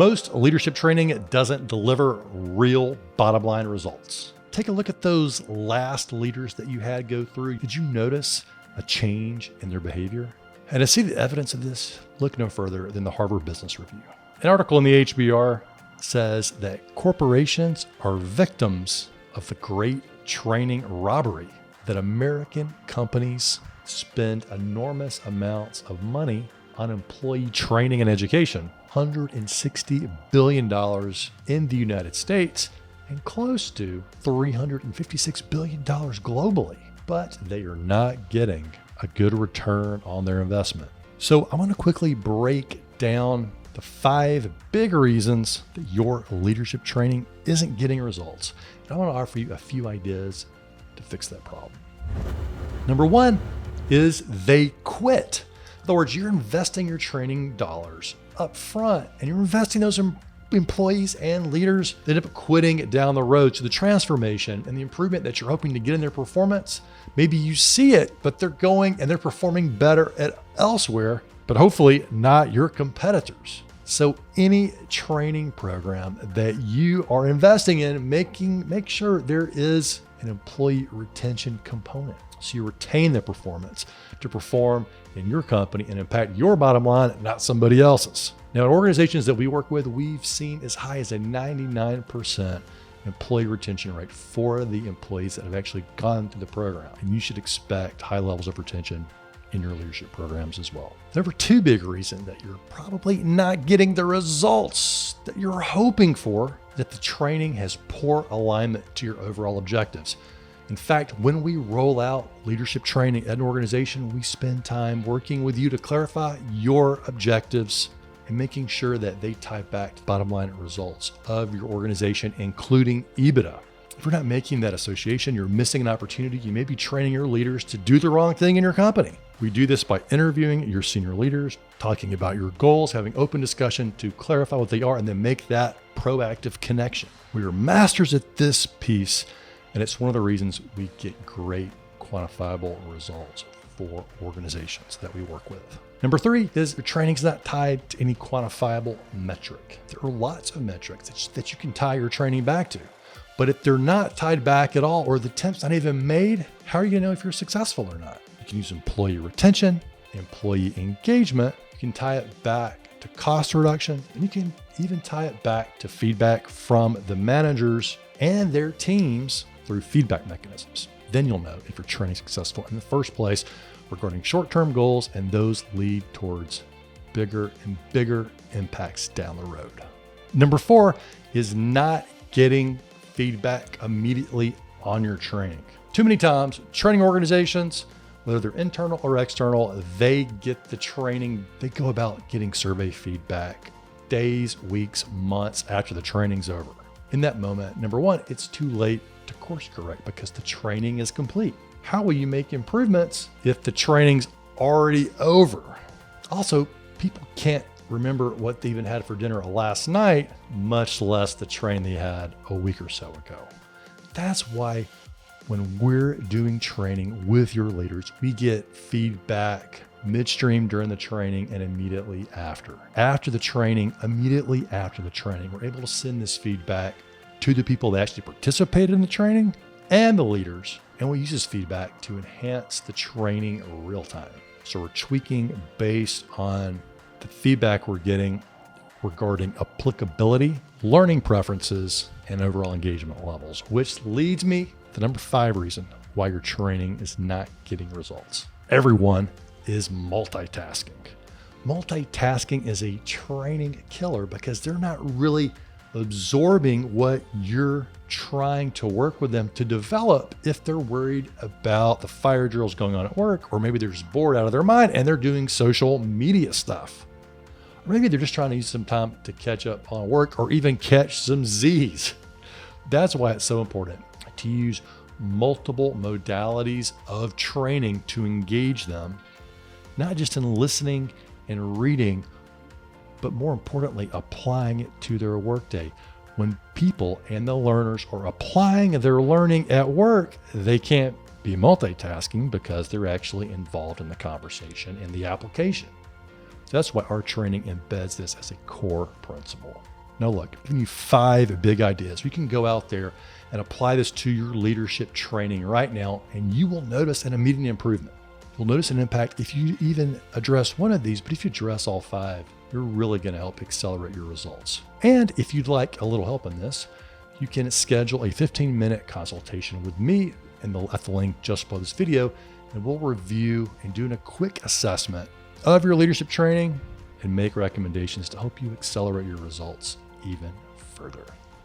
Most leadership training doesn't deliver real bottom line results. Take a look at those last leaders that you had go through. Did you notice a change in their behavior? And to see the evidence of this, look no further than the Harvard Business Review. An article in the HBR says that corporations are victims of the great training robbery, that American companies spend enormous amounts of money on employee training and education, $160 billion in the United States and close to $356 billion globally, but they are not getting a good return on their investment. So I want to quickly break down the 5 big reasons that your leadership training isn't getting results. And I want to offer you a few ideas to fix that problem. Number 1 is they quit. In other words, you're investing your training dollars up front and you're investing those in employees and leaders that end up quitting down the road. So the transformation and the improvement that you're hoping to get in their performance, maybe you see it, but they're going and they're performing better at elsewhere, but hopefully not your competitors. So any training program that you are investing in, make sure there is an employee retention component. So you retain the performance to perform in your company and impact your bottom line, not somebody else's. Now, in organizations that we work with, we've seen as high as a 99% employee retention rate for the employees that have actually gone through the program. And you should expect high levels of retention in your leadership programs as well. Number 2 big reason that you're probably not getting the results that you're hoping for, that the training has poor alignment to your overall objectives. In fact, when we roll out leadership training at an organization, we spend time working with you to clarify your objectives and making sure that they tie back to bottom line results of your organization, including EBITDA. If you're not making that association, you're missing an opportunity. You may be training your leaders to do the wrong thing in your company. We do this by interviewing your senior leaders, talking about your goals, having open discussion to clarify what they are, and then make that proactive connection. We are masters at this piece, and it's one of the reasons we get great quantifiable results for organizations that we work with. Number 3 is your training's not tied to any quantifiable metric. There are lots of metrics that you can tie your training back to. But if they're not tied back at all, or the attempt's not even made, how are you gonna know if you're successful or not? You can use employee retention, employee engagement. You can tie it back to cost reduction, and you can even tie it back to feedback from the managers and their teams through feedback mechanisms. Then you'll know if your training is successful in the first place regarding short-term goals, and those lead towards bigger and bigger impacts down the road. Number 4 is not getting feedback immediately on your training. Too many times, training organizations, whether they're internal or external, they get the training, they go about getting survey feedback days, weeks, months after the training's over. In that moment, number 1, it's too late to course correct because the training is complete. How will you make improvements if the training's already over? Also, people can't remember what they even had for dinner last night, much less the training they had a week or so ago. That's why when we're doing training with your leaders, we get feedback midstream during the training and immediately after. After the training, immediately after the training, we're able to send this feedback to the people that actually participated in the training and the leaders. And we use this feedback to enhance the training real time. So we're tweaking based on the feedback we're getting regarding applicability, learning preferences, and overall engagement levels, which leads me to number 5 reason why your training is not getting results. Everyone is multitasking. Multitasking is a training killer because they're not really absorbing what you're trying to work with them to develop if they're worried about the fire drills going on at work, or maybe they're just bored out of their mind and they're doing social media stuff. Or maybe they're just trying to use some time to catch up on work or even catch some Z's. That's why it's so important to use multiple modalities of training to engage them, not just in listening and reading, but more importantly, applying it to their workday. When people and the learners are applying their learning at work, they can't be multitasking because they're actually involved in the conversation and the application. So that's why our training embeds this as a core principle. Now look, I'm giving you 5 big ideas. You can go out there and apply this to your leadership training right now, and you will notice an immediate improvement. You'll notice an impact if you even address one of these, but if you address all 5, you're really going to help accelerate your results. And if you'd like a little help in this, you can schedule a 15-minute consultation with me at the link just below this video, and we'll review and do a quick assessment of your leadership training and make recommendations to help you accelerate your results even further.